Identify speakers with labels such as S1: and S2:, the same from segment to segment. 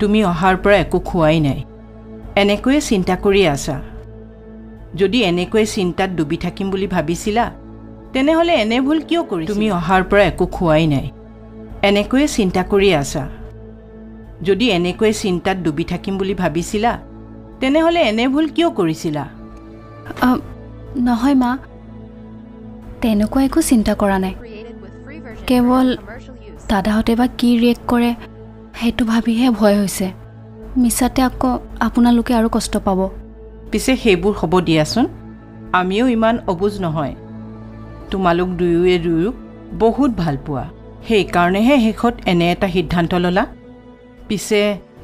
S1: তুমি অহাৰ পৰা একো খোৱাই নাই এনেকৈয়ে চিন্তা কৰি আছা যদি এনেকৈ চিন্তাত ডুবি থাকিম বুলি ভাবিছিলা তেনেহলে এনে ভুল কিয় কৰিছিলা তুমি অহাৰ পৰা একো খোৱাই নাই এনেকৈয়ে চিন্তা কৰি আছা যদি এনেকৈ চিন্তাত ডুবি থাকিম বুলি ভাবিছিলা তেনেহলে এনে ভুল কিয় কৰিছিলা
S2: নহয় মা তেনেকুৱা একো চিন্তা কৰা নাই কেৱল দাদাহঁতে বা কি ৰিয়েক্ট কৰে সেইটো ভাবিহে ভয় হৈছে মিছাতে আকৌ আপোনালোকে আৰু কষ্ট পাব
S1: পিছে সেইবোৰ হ'ব দিয়াচোন আমিও ইমান অবুজ নহয় তোমালোক দুয়োক বহুত ভাল পোৱা সেইকাৰণেহে শেষত এনে এটা সিদ্ধান্ত ল'লা পিছে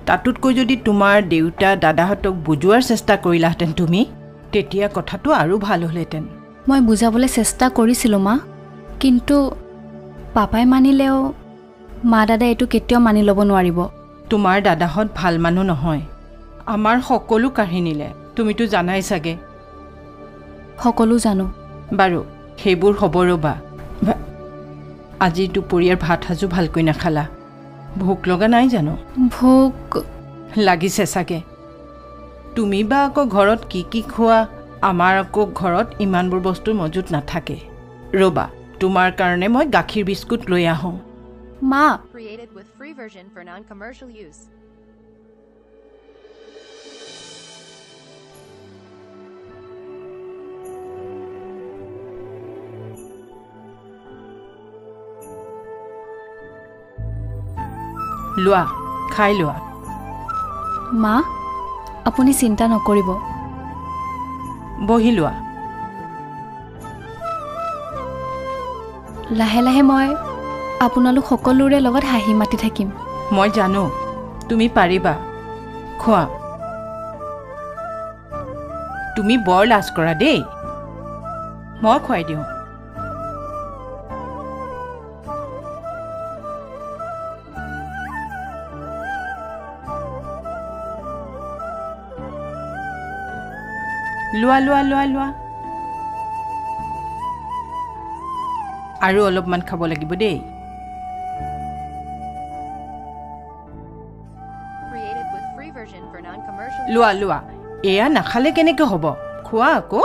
S1: তাতোতকৈ যদি তোমাৰ দেউতা দাদাহঁতক বুজোৱাৰ চেষ্টা কৰিলাহেঁতেন তুমি তেতিয়া কথাটো আৰু ভাল হ'লহেঁতেন
S2: মই বুজাবলৈ চেষ্টা কৰিছিলোঁ মা কিন্তু পাপাই মানিলেও মা দাদাই এইটো কেতিয়াও মানি ল'ব নোৱাৰিব
S1: তোমাৰ দাদাহঁত ভাল মানুহ নহয় আমাৰ সকলো কাহিনীলে তুমিতো জানাই চাগে
S2: সকলো জানো
S1: বাৰু সেইবোৰ হ'ব ৰ'বা আজি দুপৰীয়াৰ ভাত সাজু ভালকৈ নাখালা ভোক লগা নাই জানো
S2: ভোক
S1: লাগিছে চাগে তুমি বা আকৌ ঘৰত কি খোৱা আমাৰ আকৌ ঘৰত ইমানবোৰ বস্তু মজুত নাথাকে ৰ'বা তোমাৰ কাৰণে মই গাখীৰ বিস্কুট লৈ আহোঁ
S2: মা
S1: লোৱা খাই লোৱা
S2: মা আপুনি চিন্তা নকৰিব
S1: বহি লোৱা
S2: লাহে লাহে মই আপোনালোক সকলোৰে লগত হাঁহি মাতি থাকিম
S1: মই জানো তুমি পাৰিবা খোৱা তুমি বৰ লাজ কৰা দেই মই খুৱাই দিওঁ লোৱা লোৱা লোৱা লোৱা আৰু অলপমান খাব লাগিব দেই লোৱা লোৱা এয়া নাখালে কেনেকৈ হ'ব খোৱা আকৌ